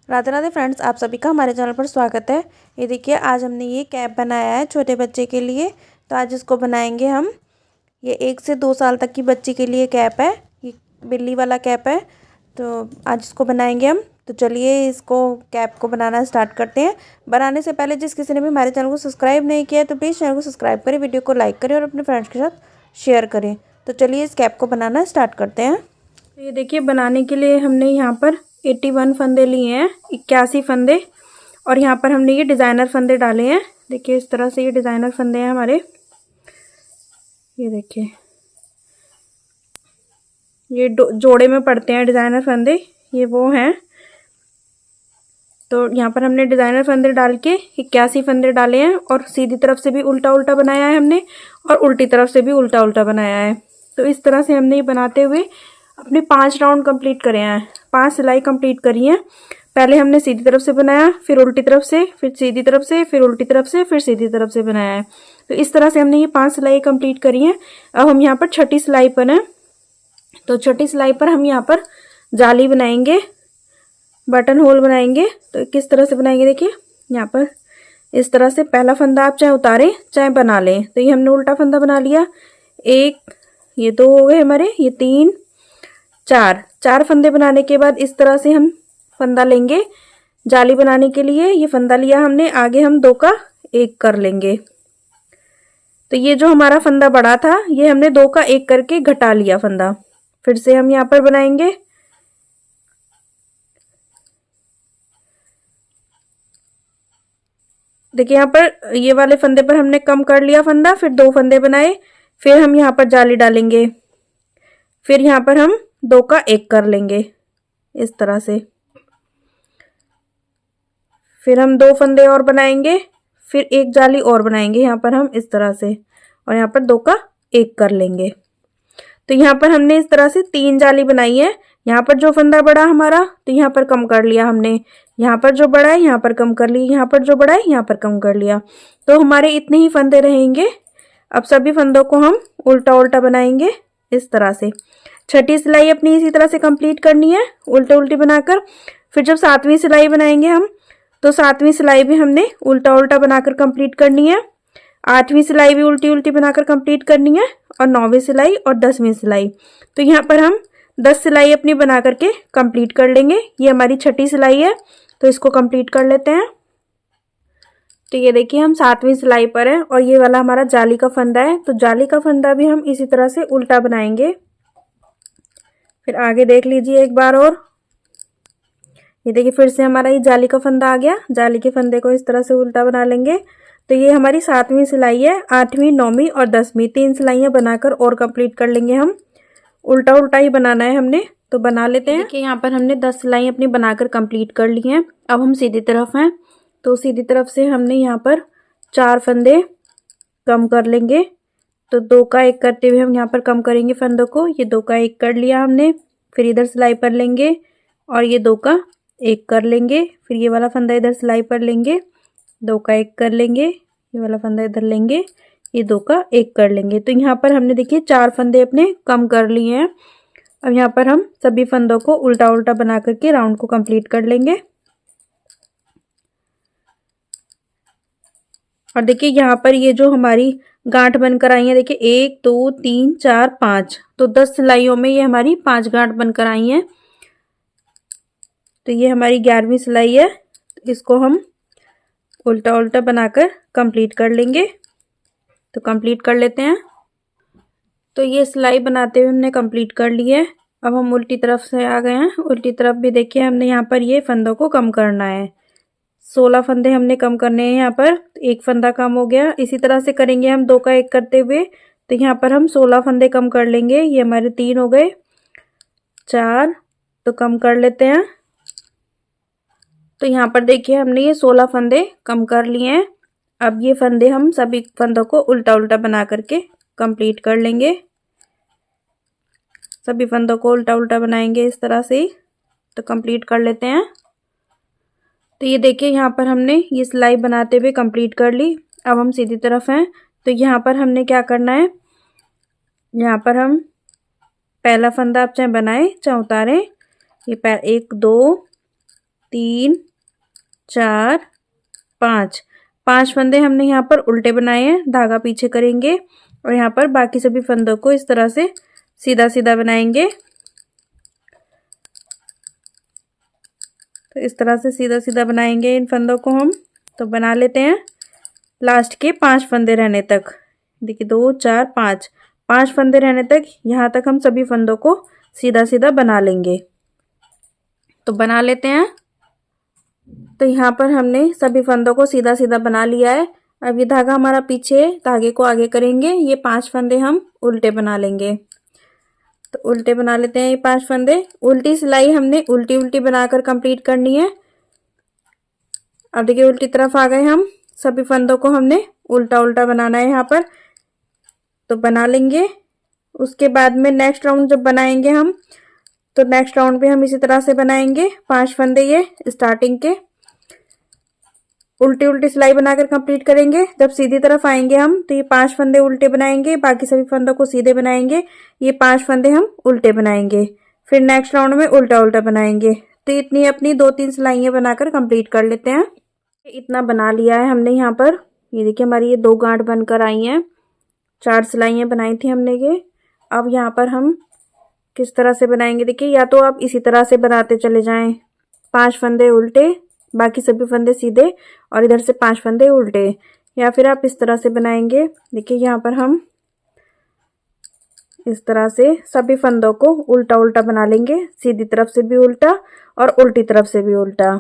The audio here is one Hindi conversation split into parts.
राधे राधे फ्रेंड्स, आप सभी का हमारे चैनल पर स्वागत है। ये देखिए, आज हमने ये कैप बनाया है छोटे बच्चे के लिए। तो आज इसको बनाएंगे हम। ये 1 से 2 साल तक की बच्ची के लिए कैप है। ये बिल्ली वाला कैप है। तो आज इसको बनाएंगे हम। तो चलिए इसको कैप को बनाना स्टार्ट करते हैं। बनाने से पहले जिस किसी ने भी हमारे चैनल को सब्सक्राइब नहीं किया है तो प्लीज़ चैनल को सब्सक्राइब करें, वीडियो को लाइक करें और अपने फ्रेंड्स के साथ शेयर करें। तो चलिए इस कैप को बनाना स्टार्ट करते हैं। तो ये देखिए, बनाने के लिए हमने यहाँ पर 81 फंदे लिए हैं, 81 फंदे। और यहाँ पर हमने ये डिज़ाइनर फंदे डाले हैं। देखिए इस तरह से ये डिज़ाइनर फंदे हैं हमारे। ये देखिए, ये जोड़े में पड़ते हैं डिज़ाइनर फंदे, ये वो हैं। तो यहाँ पर हमने डिज़ाइनर फंदे डाल के 81 फंदे डाले हैं। और सीधी तरफ से भी उल्टा उल्टा बनाया है हमने, और उल्टी तरफ से भी उल्टा उल्टा बनाया है। तो इस तरह से हमने ये बनाते हुए अपने 5 राउंड कंप्लीट करे हैं, 5 सिलाई कंप्लीट करी हैं। पहले हमने सीधी तरफ से बनाया, फिर उल्टी तरफ से, फिर सीधी तरफ से, फिर उल्टी तरफ से, फिर सीधी तरफ से बनाया है। तो इस तरह से हमने ये 5 सिलाई कंप्लीट करी हैं। अब हम यहाँ पर छठी सिलाई पर हैं। तो छठी सिलाई पर हम यहाँ पर जाली बनाएंगे, बटन होल बनाएंगे। तो किस तरह से बनाएंगे, देखिए यहाँ पर इस तरह से पहला फंदा आप चाहे उतारें चाहे बना लें। तो ये हमने उल्टा फंदा बना लिया। 1, ये 2 हो गए हमारे, ये 3, 4 फंदे बनाने के बाद इस तरह से हम फंदा लेंगे जाली बनाने के लिए। ये फंदा लिया हमने, आगे हम 2 का 1 कर लेंगे। तो ये जो हमारा फंदा बड़ा था, ये हमने 2 का 1 करके घटा लिया फंदा। फिर से हम यहाँ पर बनाएंगे। देखिए यहाँ पर ये वाले फंदे पर हमने कम कर लिया फंदा, फिर 2 फंदे बनाए। फिर हम यहाँ पर जाली डालेंगे, फिर यहाँ पर हम 2 का 1 कर लेंगे इस तरह से। फिर हम 2 फंदे और बनाएंगे, फिर 1 जाली और बनाएंगे यहाँ पर हम इस तरह से, और यहाँ पर 2 का 1 कर लेंगे। तो यहाँ पर हमने इस तरह से 3 जाली बनाई है। यहाँ पर जो फंदा बड़ा हमारा, तो यहाँ पर कम कर लिया हमने। यहाँ पर जो बड़ा है यहाँ पर कम कर लिया, यहाँ पर जो बड़ा है यहाँ पर कम कर लिया। तो हमारे इतने ही फंदे रहेंगे। अब सभी फंदों को हम उल्टा उल्टा बनाएंगे इस तरह से। छठी सिलाई अपनी इसी तरह से कंप्लीट करनी है, उल्टे उल्टी बनाकर। फिर जब 7वीं सिलाई बनाएंगे हम, तो 7वीं सिलाई भी हमने उल्टा उल्टा बनाकर कंप्लीट करनी है। 8वीं सिलाई भी उल्टी उल्टी बनाकर कंप्लीट करनी है, और 9वीं सिलाई और 10वीं सिलाई। तो यहाँ पर हम 10 सिलाई अपनी बना करके कंप्लीट कर लेंगे। ये हमारी छठी सिलाई है, तो इसको कंप्लीट कर लेते हैं। तो ये देखिए, हम 7वीं सिलाई पर है, और ये वाला हमारा जाली का फंदा है। तो जाली का फंदा भी हम इसी तरह से उल्टा बनाएंगे। फिर आगे देख लीजिए एक बार और। ये देखिए, फिर से हमारा ये जाली का फंदा आ गया। जाली के फंदे को इस तरह से उल्टा बना लेंगे। तो ये हमारी 7वीं सिलाई है। 8वीं, 9वीं और 10वीं 3 सिलाइयाँ बनाकर और कंप्लीट कर लेंगे हम। उल्टा उल्टा ही बनाना है हमने, तो बना लेते हैं। देखिए यहाँ पर हमने 10 सिलाई अपनी बनाकर कंप्लीट कर ली हैं। अब हम सीधी तरफ हैं। तो सीधी तरफ से हमने यहाँ पर 4 फंदे कम कर लेंगे। तो 2 का 1 करते हुए हम यहाँ पर कम करेंगे फंदों को। ये 2 का 1 कर लिया हमने। फिर इधर सिलाई पर लेंगे, और ये 2 का 1 कर लेंगे। फिर ये वाला फंदा इधर सिलाई पर लेंगे, 2 का 1 कर लेंगे। ये वाला फंदा इधर लेंगे, ये 2 का 1 कर लेंगे। तो यहाँ पर हमने देखिए 4 फंदे अपने कम कर लिए हैं। अब यहाँ पर हम सभी फंदों को उल्टा उल्टा बना करके राउंड को कंप्लीट कर लेंगे। और देखिए यहाँ पर ये जो हमारी गांठ बनकर आई है, देखिए 1 2 3 4 5, तो 10 सिलाइयों में ये हमारी 5 गांठ बनकर आई हैं। तो ये हमारी 11वीं सिलाई है। इसको हम उल्टा उल्टा बनाकर कंप्लीट कर लेंगे। तो कंप्लीट कर लेते हैं। तो ये सिलाई बनाते हुए हमने कंप्लीट कर ली है। अब हम उल्टी तरफ से आ गए हैं। उल्टी तरफ भी देखिए, हमने यहाँ पर ये फंदों को कम करना है। 16 फंदे हमने कम करने हैं यहाँ पर। 1 फंदा कम हो गया। इसी तरह से करेंगे हम 2 का 1 करते हुए। तो यहाँ पर हम 16 फंदे कम कर लेंगे। ये हमारे 3 हो गए, 4 तो कम कर लेते हैं। तो यहाँ पर देखिए, हमने ये 16 फंदे कम कर लिए हैं। अब ये फंदे हम सभी फंदों को उल्टा उल्टा बना करके कंप्लीट कर लेंगे। सभी फंदों को उल्टा उल्टा बनाएंगे इस तरह से ही। तो कंप्लीट कर लेते हैं। तो ये देखिए, यहाँ पर हमने ये सिलाई बनाते हुए कंप्लीट कर ली। अब हम सीधी तरफ हैं। तो यहाँ पर हमने क्या करना है, यहाँ पर हम पहला फंदा आप चाहे बनाएं चाहे उतारें। ये 1 2 3 4 5 5 फंदे हमने यहाँ पर उल्टे बनाए हैं, धागा पीछे करेंगे और यहाँ पर बाकी सभी फंदों को इस तरह से सीधा सीधा बनाएंगे। तो इस तरह से सीधा सीधा बनाएंगे इन फंदों को हम। तो बना लेते हैं लास्ट के 5 फंदे रहने तक। देखिए 2 4 5 5 फंदे रहने तक, यहाँ तक हम सभी फंदों को सीधा सीधा बना लेंगे। तो बना लेते हैं। तो यहाँ पर हमने सभी फंदों को सीधा सीधा बना लिया है। अब ये धागा हमारा पीछे है, धागे को आगे करेंगे। ये 5 फंदे हम उल्टे बना लेंगे। तो उल्टे बना लेते हैं ये 5 फंदे। उल्टी सिलाई हमने उल्टी उल्टी बनाकर कंप्लीट करनी है। अब देखिए उल्टी तरफ आ गए हम। सभी फंदों को हमने उल्टा उल्टा बनाना है यहाँ पर। तो बना लेंगे। उसके बाद में नेक्स्ट राउंड जब बनाएंगे हम, तो नेक्स्ट राउंड भी हम इसी तरह से बनाएंगे। 5 फंदे ये स्टार्टिंग के उल्टी उल्टी सिलाई बनाकर कंप्लीट करेंगे। जब सीधी तरफ आएंगे हम, तो ये 5 फंदे उल्टे बनाएंगे, बाकी सभी फंदों को सीधे बनाएंगे। ये 5 फंदे हम उल्टे बनाएंगे, फिर नेक्स्ट राउंड में उल्टा उल्टा बनाएंगे। तो इतनी अपनी 2-3 सिलाइयाँ बनाकर कंप्लीट कर लेते हैं। इतना बना लिया है हमने यहाँ पर। ये देखिए हमारी ये 2 गांठ बनकर आई हैं। 4 सिलाइयाँ बनाई थी हमने ये। अब यहाँ पर हम किस तरह से बनाएंगे, देखिए या तो आप इसी तरह से बनाते चले जाएं, 5 फंदे उल्टे, बाकी सभी फंदे सीधे और इधर से 5 फंदे उल्टे, या फिर आप इस तरह से बनाएंगे। देखिए यहाँ पर हम इस तरह से सभी फंदों को उल्टा उल्टा बना लेंगे, सीधी तरफ से भी उल्टा और उल्टी तरफ से भी उल्टा।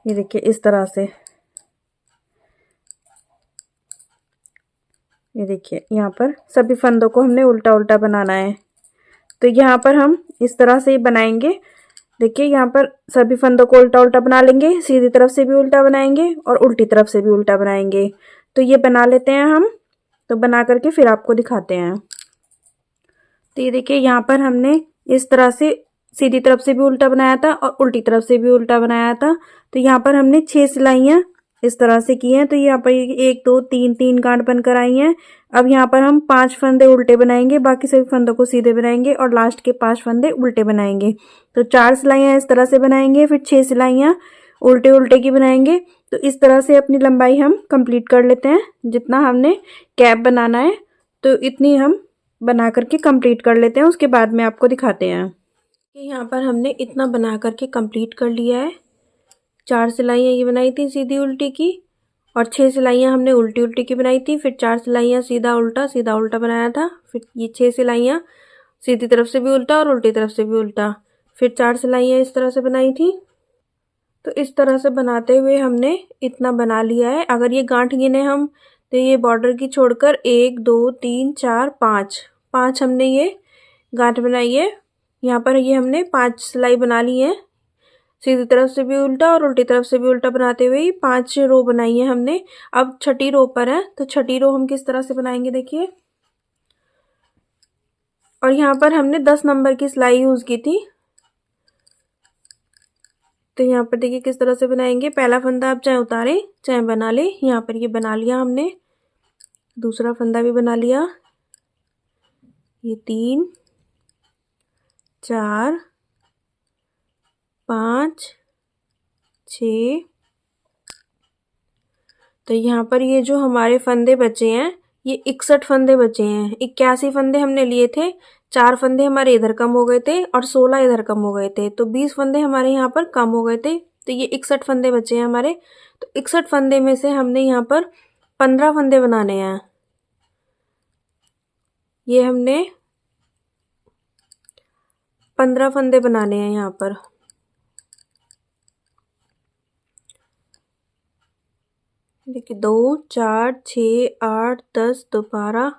ये देखिए इस तरह से। ये देखिए यहाँ पर सभी फंदों को हमने उल्टा उल्टा बनाना है। तो यहाँ पर हम इस तरह से बनाएंगे। देखिए यहाँ पर सभी फंदों को उल्टा उल्टा बना लेंगे, सीधी तरफ से भी उल्टा बनाएंगे और उल्टी तरफ से भी उल्टा बनाएंगे। तो ये बना लेते हैं हम। तो बना करके फिर आपको दिखाते हैं। तो ये देखिए यहाँ पर हमने इस तरह से सीधी तरफ से भी उल्टा बनाया था और उल्टी तरफ से भी उल्टा बनाया था। तो यहाँ पर हमने 6 सिलाइयाँ इस तरह से की हैं। तो यहाँ पर 1 2 3 3 गांठ बनकर आई हैं। अब यहाँ पर हम 5 फंदे उल्टे बनाएंगे, बाकी सभी फंदों को सीधे बनाएंगे और लास्ट के 5 फंदे उल्टे बनाएंगे। तो 4 सिलाइयाँ इस तरह से बनाएंगे, फिर 6 सिलाइयाँ उल्टे उल्टे की बनाएंगे। तो इस तरह से अपनी लंबाई हम कंप्लीट कर लेते हैं। जितना हमने कैप बनाना है तो इतनी हम बना करके कंप्लीट कर लेते हैं, उसके बाद में आपको दिखाते हैं। यहाँ पर हमने इतना बना करके कंप्लीट कर लिया है। 4 सिलाइयाँ ये बनाई थी सीधी उल्टी की और 6 सिलाइयाँ हमने उल्टी उल्टी की बनाई थी। फिर 4 सिलाइयाँ सीधा उल्टा बनाया था। फिर ये 6 सिलाइयाँ सीधी तरफ से भी उल्टा और उल्टी तरफ से भी उल्टा। फिर 4 सिलाइयाँ इस तरह से बनाई थी। तो इस तरह से बनाते हुए हमने इतना बना लिया है। अगर ये गांठ गिने हम, तो ये बॉर्डर की छोड़कर 1 2 3 4 5 हमने ये गांठ बनाई है। यहाँ पर ये हमने 5 सिलाई बना ली है, सीधी तरफ से भी उल्टा और उल्टी तरफ से भी उल्टा बनाते हुए 5 रो बनाई है हमने। अब छठी रो पर है, तो छठी रो हम किस तरह से बनाएंगे देखिए। और यहाँ पर हमने 10 नंबर की सिलाई यूज की थी। तो यहाँ पर देखिए किस तरह से बनाएंगे। पहला फंदा आप चाहे उतारे चाहे बना ले। यहाँ पर ये बना लिया हमने, दूसरा फंदा भी बना लिया। ये 3 4 5 6। तो यहाँ पर ये जो हमारे फंदे बचे हैं, ये 61 फंदे बचे हैं। 81 फंदे हमने लिए थे, 4 फंदे हमारे इधर कम हो गए थे और 16 इधर कम हो गए थे। तो 20 फंदे हमारे यहाँ पर कम हो गए थे। तो ये 61 फंदे बचे हैं हमारे। तो 61 फंदे में से हमने यहाँ पर 15 फंदे बनाने हैं। ये हमने 15 फंदे बनाने हैं यहाँ पर। देखिए 2 4 6 8 10 12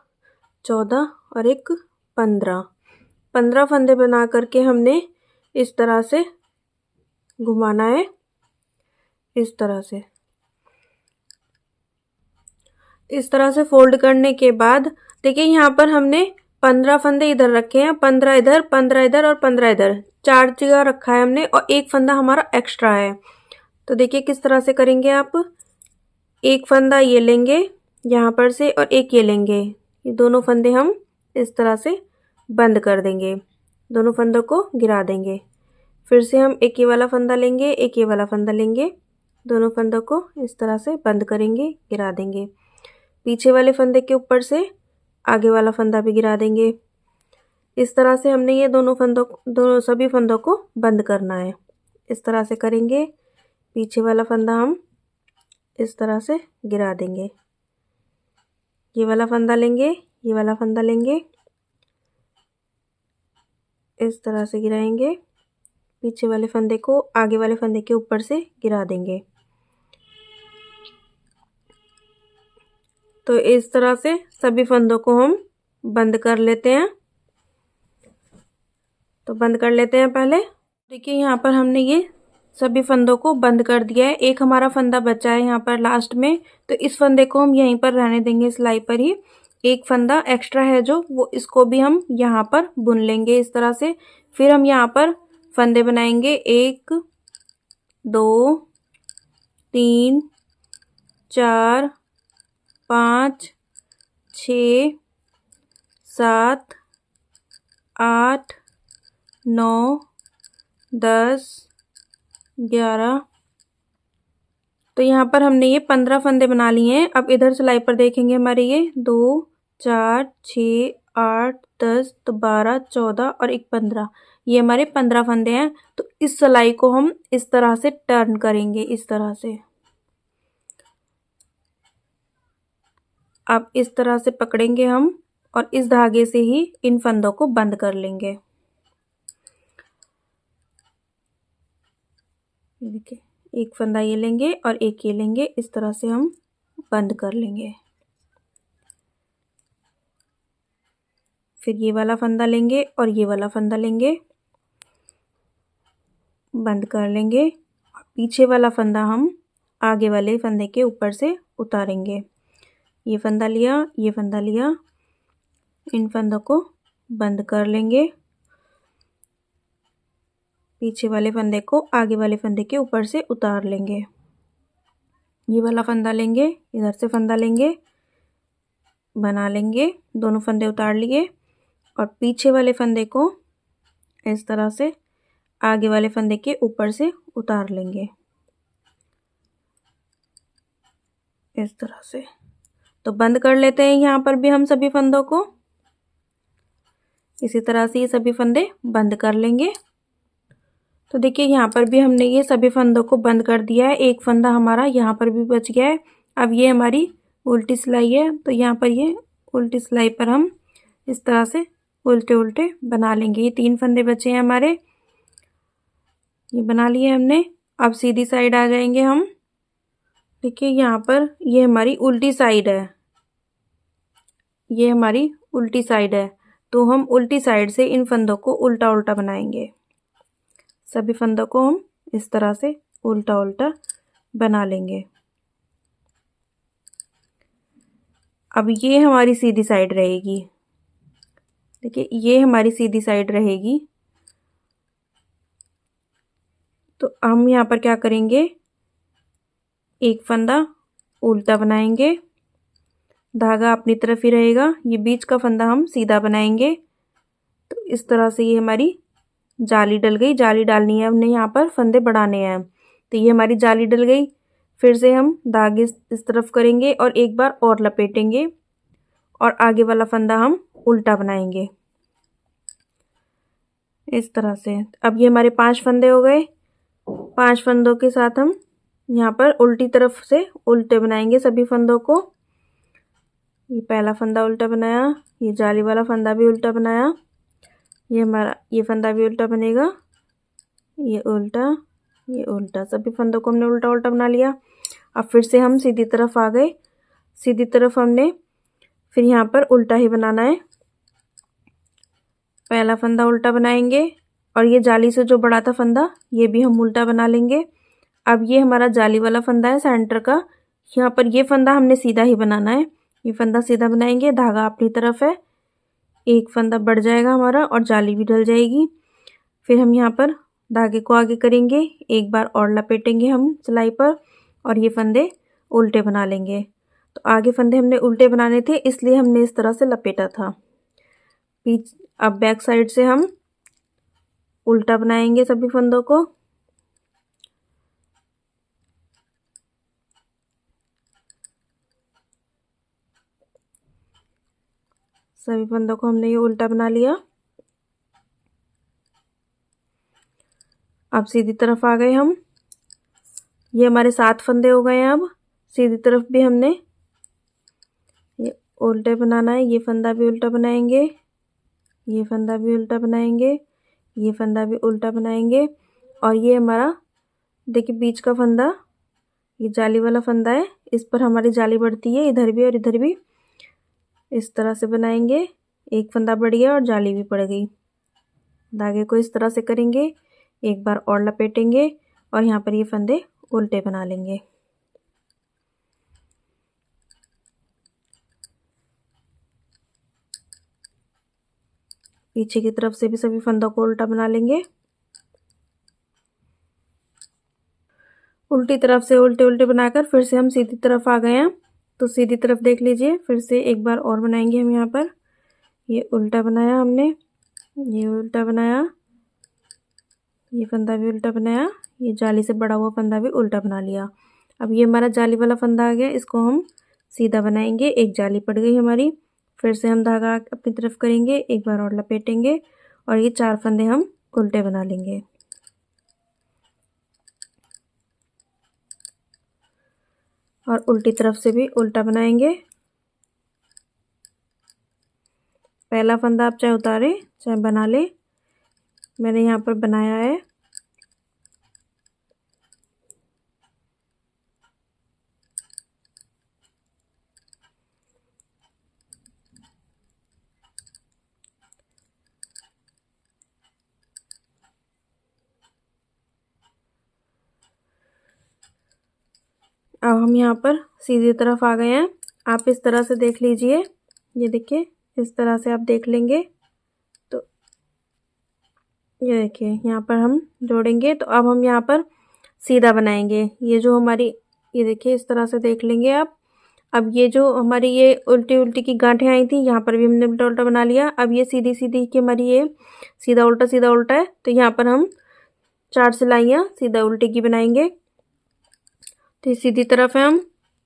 14 और एक 15 फंदे बना करके हमने इस तरह से घुमाना है, इस तरह से। इस तरह से फोल्ड करने के बाद देखिए यहाँ पर हमने 15 फंदे इधर रखे हैं, 15 इधर 15 इधर और 15 इधर, 4 जगह रखा है हमने और एक फंदा हमारा एक्स्ट्रा है। तो देखिए किस तरह से करेंगे आप। एक फंदा ये लेंगे यहाँ पर से और एक ये लेंगे, ये दोनों फंदे हम इस तरह से बंद कर देंगे, दोनों फंदों को गिरा देंगे। फिर से हम एक ये वाला फंदा लेंगे, एक ये वाला फंदा लेंगे, दोनों फंदों को इस तरह से बंद करेंगे, गिरा देंगे। पीछे वाले फंदे के ऊपर से आगे वाला फंदा भी गिरा देंगे। इस तरह से हमने ये दोनों सभी फंदों को बंद करना है। इस तरह से करेंगे। पीछे वाला फंदा हम इस तरह से गिरा देंगे। ये वाला फंदा लेंगे, ये वाला फंदा लेंगे, इस तरह से गिराएंगे। पीछे वाले फंदे को आगे वाले फंदे के ऊपर से गिरा देंगे। तो इस तरह से सभी फंदों को हम बंद कर लेते हैं। तो बंद कर लेते हैं पहले। देखिए यहाँ पर हमने ये सभी फंदों को बंद कर दिया है। एक हमारा फंदा बचा है यहाँ पर लास्ट में, तो इस फंदे को हम यहीं पर रहने देंगे, सिलाई पर ही। एक फंदा एक्स्ट्रा है जो, वो इसको भी हम यहाँ पर बुन लेंगे इस तरह से। फिर हम यहाँ पर फंदे बनाएंगे 1 2 3 4 5 6 7 8 9 10 11। तो यहाँ पर हमने ये 15 फंदे बना लिए हैं। अब इधर सिलाई पर देखेंगे हमारे ये 2 4 6 8 10 तो 12 14 और एक 15, ये हमारे 15 फंदे हैं। तो इस सिलाई को हम इस तरह से टर्न करेंगे, इस तरह से। अब इस तरह से पकड़ेंगे हम और इस धागे से ही इन फंदों को बंद कर लेंगे। देखिए, एक फंदा ये लेंगे और एक ये लेंगे, इस तरह से हम बंद कर लेंगे। फिर ये वाला फंदा लेंगे और ये वाला फंदा लेंगे, बंद कर लेंगे। पीछे वाला फंदा हम आगे वाले फंदे के ऊपर से उतारेंगे। ये फंदा लिया, ये फंदा लिया, इन फंदों को बंद कर लेंगे। पीछे वाले फंदे को आगे वाले फंदे के ऊपर से उतार लेंगे। ये वाला फंदा लेंगे, इधर से फंदा लेंगे, बना लेंगे, दोनों फंदे उतार लिए और पीछे वाले फंदे को इस तरह से आगे वाले फंदे के ऊपर से उतार लेंगे, इस तरह से। तो बंद कर लेते हैं यहाँ पर भी हम सभी फंदों को। इसी तरह से ये सभी फंदे बंद कर लेंगे। तो देखिए यहाँ पर भी हमने ये सभी फंदों को बंद कर दिया है। एक फंदा हमारा यहाँ पर भी बच गया है। अब ये हमारी उल्टी सिलाई है, तो यहाँ पर ये उल्टी सिलाई पर हम इस तरह से उल्टे उल्टे बना लेंगे। ये 3 फंदे बचे हैं हमारे, ये बना लिए हमने। अब सीधी साइड आ जाएंगे हम। देखिए यहाँ पर ये हमारी उल्टी साइड है, ये हमारी उल्टी साइड है। तो हम उल्टी साइड से इन फंदों को उल्टा उल्टा बनाएंगे। सभी फंदों को हम इस तरह से उल्टा उल्टा बना लेंगे। अब ये हमारी सीधी साइड रहेगी। देखिए ये हमारी सीधी साइड रहेगी। तो हम यहाँ पर क्या करेंगे, एक फंदा उल्टा बनाएंगे, धागा अपनी तरफ ही रहेगा, ये बीच का फंदा हम सीधा बनाएंगे। तो इस तरह से ये हमारी जाली डल गई। जाली डालनी है हमने, यहाँ पर फंदे बढ़ाने हैं। तो ये हमारी जाली डल गई। फिर से हम धागे इस तरफ करेंगे और एक बार और लपेटेंगे और आगे वाला फंदा हम उल्टा बनाएंगे, इस तरह से। अब ये हमारे 5 फंदे हो गए। 5 फंदों के साथ हम यहाँ पर उल्टी तरफ से उल्टे बनाएंगे सभी फंदों को। ये पहला फंदा उल्टा बनाया, ये जाली वाला फंदा भी उल्टा बनाया, ये हमारा ये फंदा भी उल्टा बनेगा, ये उल्टा, ये उल्टा, सभी फंदों को हमने उल्टा उल्टा बना लिया। अब फिर से हम सीधी तरफ आ गए। सीधी तरफ हमने फिर यहाँ पर उल्टा ही बनाना है। पहला फंदा उल्टा बनाएंगे और ये जाली से जो बड़ा था फंदा, ये भी हम उल्टा बना लेंगे। अब ये हमारा जाली वाला फंदा है सेंटर का, यहाँ पर ये फंदा हमने सीधा ही बनाना है। ये फंदा सीधा बनाएंगे, धागा अपनी तरफ है, एक फंदा बढ़ जाएगा हमारा और जाली भी डल जाएगी। फिर हम यहाँ पर धागे को आगे करेंगे, एक बार और लपेटेंगे हम सिलाई पर और ये फंदे उल्टे बना लेंगे। तो आगे फंदे हमने उल्टे बनाने थे, इसलिए हमने इस तरह से लपेटा था। अब बैक साइड से हम उल्टा बनाएंगे सभी फंदों को। सभी फंदों को हमने ये उल्टा बना लिया। अब सीधी तरफ आ गए हम। ये हमारे 7 फंदे हो गए हैं। अब सीधी तरफ भी हमने ये उल्टे बनाना है। ये फंदा भी उल्टा बनाएंगे, ये फंदा भी उल्टा बनाएंगे, ये फंदा भी उल्टा बनाएंगे। और ये हमारा देखिए बीच का फंदा, ये जाली वाला फंदा है, इस पर हमारी जाली बढ़ती है, इधर भी और इधर भी। इस तरह से बनाएंगे। एक फंदा बढ़ गया और जाली भी पड़ गई। धागे को इस तरह से करेंगे, एक बार और लपेटेंगे और यहाँ पर ये फंदे उल्टे बना लेंगे। पीछे की तरफ से भी सभी फंदों को उल्टा बना लेंगे। उल्टी तरफ से उल्टे उल्टे बनाकर फिर से हम सीधी तरफ आ गए हैं। तो सीधी तरफ देख लीजिए, फिर से एक बार और बनाएंगे हम। यहाँ पर ये उल्टा बनाया हमने, ये उल्टा बनाया, ये फंदा भी उल्टा बनाया, ये जाली से बड़ा हुआ फंदा भी उल्टा बना लिया। अब ये हमारा जाली वाला फंदा आ गया, इसको हम सीधा बनाएंगे। एक जाली पड़ गई हमारी। फिर से हम धागा अपनी तरफ करेंगे, एक बार और लपेटेंगे और ये 4 फंदे हम उल्टे बना लेंगे। और उल्टी तरफ से भी उल्टा बनाएंगे। पहला फंदा आप चाहे उतारे चाहे बना ले, मैंने यहाँ पर बनाया है। अब हम यहाँ पर सीधी तरफ आ गए हैं। आप इस तरह से देख लीजिए, ये देखिए इस तरह से आप देख लेंगे तो ये देखिए यहाँ पर हम जोड़ेंगे। तो अब हम यहाँ पर सीधा बनाएंगे। ये जो हमारी, ये देखिए इस तरह से देख लेंगे आप। अब ये जो हमारी ये उल्टी उल्टी की गांठें आई थी, यहाँ पर भी हमने उल्टा उल्टा बना लिया। अब ये सीधी सीधी की हमारी ये सीधा उल्टा है, तो यहाँ पर हम 4 सिलाइयाँ सीधा उल्टी की बनाएंगे। तो ये सीधी तरफ है हम,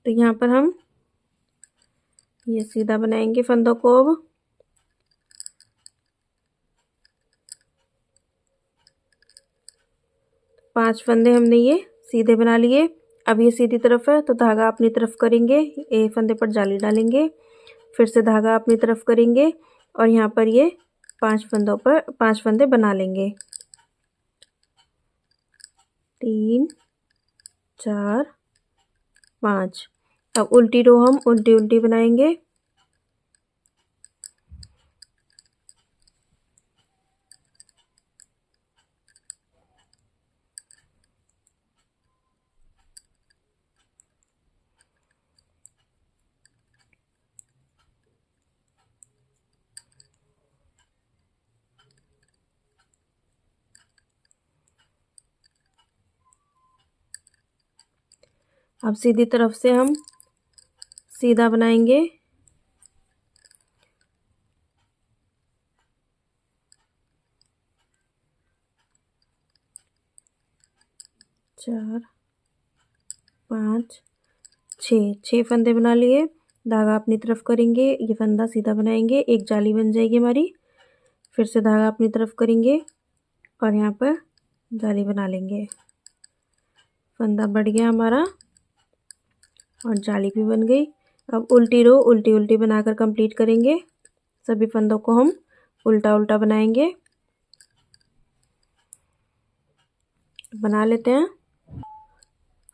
तो यहाँ पर हम ये सीधा बनाएंगे फंदों को। अब 5 फंदे हमने ये सीधे बना लिए। अब ये सीधी तरफ है तो धागा अपनी तरफ करेंगे, एक फंदे पर जाली डालेंगे, फिर से धागा अपनी तरफ करेंगे और यहाँ पर ये 5 फंदों पर 5 फंदे बना लेंगे। 3 4 5। अब उल्टी रो हम उल्टी उल्टी बनाएंगे। अब सीधी तरफ से हम सीधा बनाएंगे। चार 5 6 फंदे बना लिए। धागा अपनी तरफ करेंगे, ये फंदा सीधा बनाएंगे, एक जाली बन जाएगी हमारी। फिर से धागा अपनी तरफ करेंगे और यहाँ पर जाली बना लेंगे। फंदा बढ़ गया हमारा और जाली भी बन गई। अब उल्टी रो उल्टी उल्टी बनाकर कंप्लीट करेंगे। सभी फंदों को हम उल्टा उल्टा बनाएंगे। बना लेते हैं।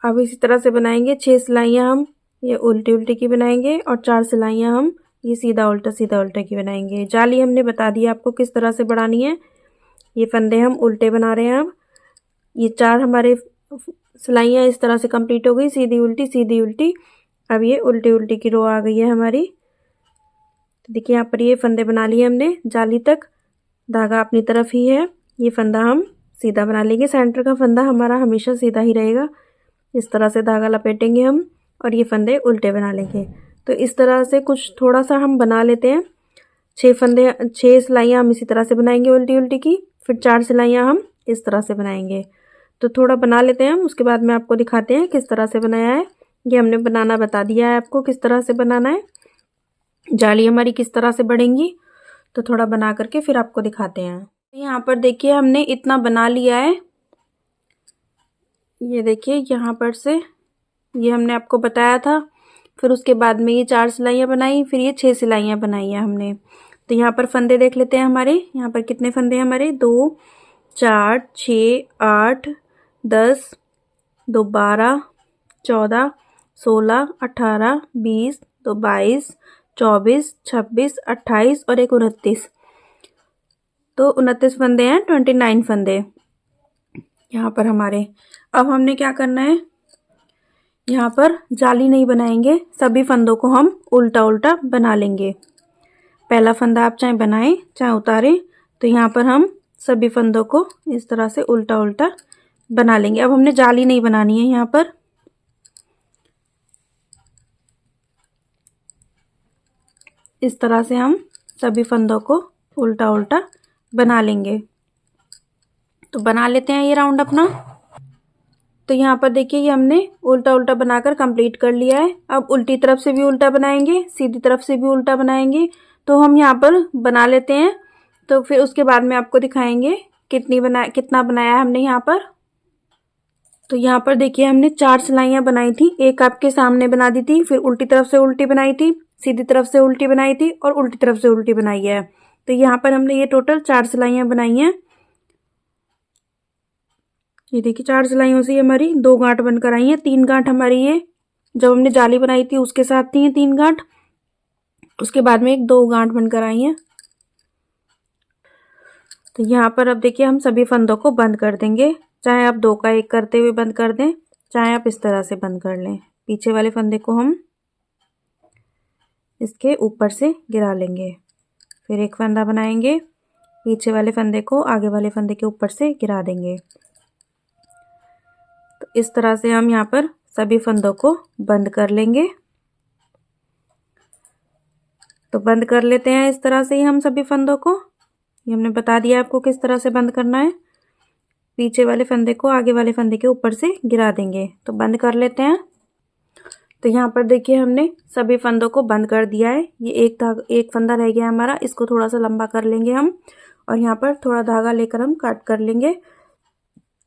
अब इसी तरह से बनाएंगे। 6 सिलाइयाँ हम ये उल्टी उल्टी की बनाएंगे और 4 सिलाइयाँ हम ये सीधा उल्टा की बनाएंगे। जाली हमने बता दी आपको किस तरह से बढ़ानी है। ये फंदे हम उल्टे बना रहे हैं। अब ये 4 हमारे सिलाइयाँ इस तरह से कंप्लीट हो गई, सीधी उल्टी सीधी उल्टी। अब ये उल्टी उल्टी की रो आ गई है हमारी। तो देखिए यहाँ पर ये फंदे बना लिए हमने जाली तक, धागा अपनी तरफ ही है। ये फंदा हम सीधा बना लेंगे। सेंटर का फंदा हमारा हमेशा सीधा ही रहेगा। इस तरह से धागा लपेटेंगे हम और ये फंदे उल्टे बना लेंगे। तो इस तरह से कुछ थोड़ा सा हम बना लेते हैं। 6 सिलाइयाँ हम इसी तरह से बनाएंगे उल्टी उल्टी की। फिर 4 सिलाइयाँ हम इस तरह से बनाएंगे। तो थोड़ा बना लेते हैं हम, उसके बाद में आपको दिखाते हैं किस तरह से बनाया है। ये हमने बनाना बता दिया है आपको किस तरह से बनाना है, जाली हमारी किस तरह से बढ़ेंगी। तो थोड़ा बना करके फिर आपको दिखाते हैं। यहाँ पर देखिए हमने इतना बना लिया है, ये देखिए यहाँ पर से ये हमने आपको बताया था। फिर उसके बाद में ये 4 सिलाइयाँ बनाई, फिर ये 6 सिलाइयाँ बनाई है हमने। तो यहाँ पर फंदे देख लेते हैं हमारे, यहाँ पर कितने फंदे हैं हमारे, 2 4 6 8 10 2 12 14 16 18 20 2 22 24 26 28 और एक 29। तो 29 फंदे हैं, 29 फंदे यहाँ पर हमारे। अब हमने क्या करना है, यहाँ पर जाली नहीं बनाएंगे, सभी फंदों को हम उल्टा उल्टा बना लेंगे। पहला फंदा आप चाहे बनाएं चाहे उतारें, तो यहाँ पर हम सभी फंदों को इस तरह से उल्टा उल्टा बना लेंगे। अब हमने जाली नहीं बनानी है, यहाँ पर इस तरह से हम सभी फंदों को उल्टा उल्टा बना लेंगे। तो बना लेते हैं ये राउंड अपना। तो यहाँ पर देखिए ये हमने उल्टा उल्टा बनाकर कंप्लीट कर लिया है। अब उल्टी तरफ से भी उल्टा बनाएंगे, सीधी तरफ से भी उल्टा बनाएंगे। तो हम यहाँ पर बना लेते हैं, तो फिर उसके बाद में आपको दिखाएंगे कितना बनाया है हमने यहाँ पर। तो यहाँ पर देखिए हमने 4 सिलाइयाँ बनाई थी, एक आपके सामने बना दी थी, फिर उल्टी तरफ से उल्टी बनाई थी, सीधी तरफ से उल्टी बनाई थी और उल्टी तरफ से उल्टी बनाई है। तो यहाँ पर हमने ये टोटल 4 सिलाइयाँ बनाई हैं। ये देखिए 4 सिलाइयों से हमारी 2 गांठ बनकर आई हैं। 3 गांठ हमारी ये जब हमने जाली बनाई थी उसके साथ थी 3 गांठ, उसके बाद में 2 गांठ बनकर आई हैं। तो यहाँ पर अब देखिए हम सभी फंदों को बंद कर देंगे, चाहे आप 2 का 1 करते हुए बंद कर दें, चाहे आप इस तरह से बंद कर लें। पीछे वाले फंदे को हम इसके ऊपर से गिरा लेंगे, फिर एक फंदा बनाएंगे, पीछे वाले फंदे को आगे वाले फंदे के ऊपर से गिरा देंगे। तो इस तरह से हम यहाँ पर सभी फंदों को बंद कर लेंगे। तो बंद कर लेते हैं इस तरह से ही हम सभी फंदों को। ये हमने बता दिया आपको किस तरह से बंद करना है। पीछे वाले फंदे को आगे वाले फंदे के ऊपर से गिरा देंगे। तो बंद कर लेते हैं। तो यहाँ पर देखिए हमने सभी फंदों को बंद कर दिया है। ये एक फंदा रह गया हमारा, इसको थोड़ा सा लंबा कर लेंगे हम और यहाँ पर थोड़ा धागा लेकर हम काट कर लेंगे,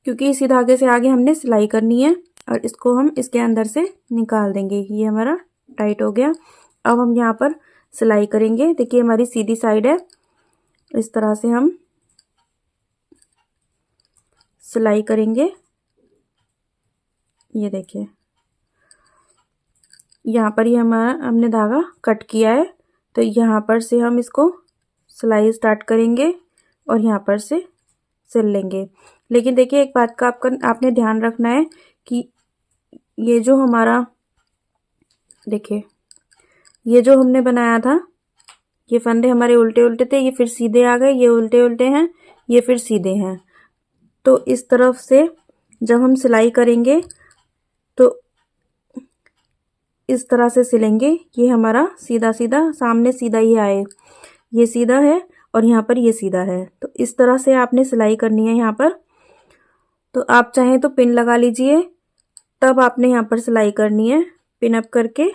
क्योंकि इसी धागे से आगे हमने सिलाई करनी है और इसको हम इसके अंदर से निकाल देंगे। ये हमारा टाइट हो गया। अब हम यहाँ पर सिलाई करेंगे। देखिए हमारी सीधी साइड है, इस तरह से हम सिलाई करेंगे। ये देखिए यहाँ पर ही हमने धागा कट किया है, तो यहाँ पर से हम इसको सिलाई स्टार्ट करेंगे और यहाँ पर से सिल लेंगे। लेकिन देखिए एक बात का आपने ध्यान रखना है कि ये जो हमारा देखिए ये जो हमने बनाया था, ये फंदे हमारे उल्टे उल्टे थे, ये फिर सीधे आ गए, ये उल्टे उल्टे हैं, ये फिर सीधे हैं। तो इस तरफ से जब हम सिलाई करेंगे तो इस तरह से सिलेंगे, ये हमारा सीधा सीधा सामने सीधा ही आए। ये सीधा है और यहाँ पर ये सीधा है। तो इस तरह से आपने सिलाई करनी है यहाँ पर। तो आप चाहें तो पिन लगा लीजिए, तब आपने यहाँ पर सिलाई करनी है। पिन अप करके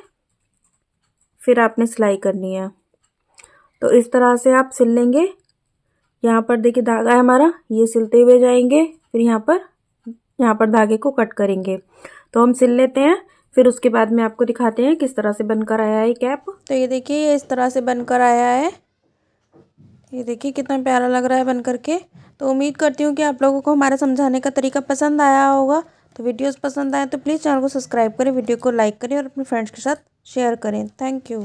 फिर आपने सिलाई करनी है। तो इस तरह से आप सिल लेंगे। यहाँ पर देखिए धागा है हमारा, ये सिलते हुए जाएंगे, फिर यहाँ पर धागे को कट करेंगे। तो हम सिल लेते हैं, फिर उसके बाद में आपको दिखाते हैं किस तरह से बनकर आया है कैप। तो ये देखिए ये इस तरह से बनकर आया है। ये देखिए कितना प्यारा लग रहा है बनकर के। तो उम्मीद करती हूँ कि आप लोगों को हमारा समझाने का तरीका पसंद आया होगा। तो वीडियोस पसंद आए तो प्लीज़ चैनल को सब्सक्राइब करें, वीडियो को लाइक करें और अपने फ्रेंड्स के साथ शेयर करें। Thank you.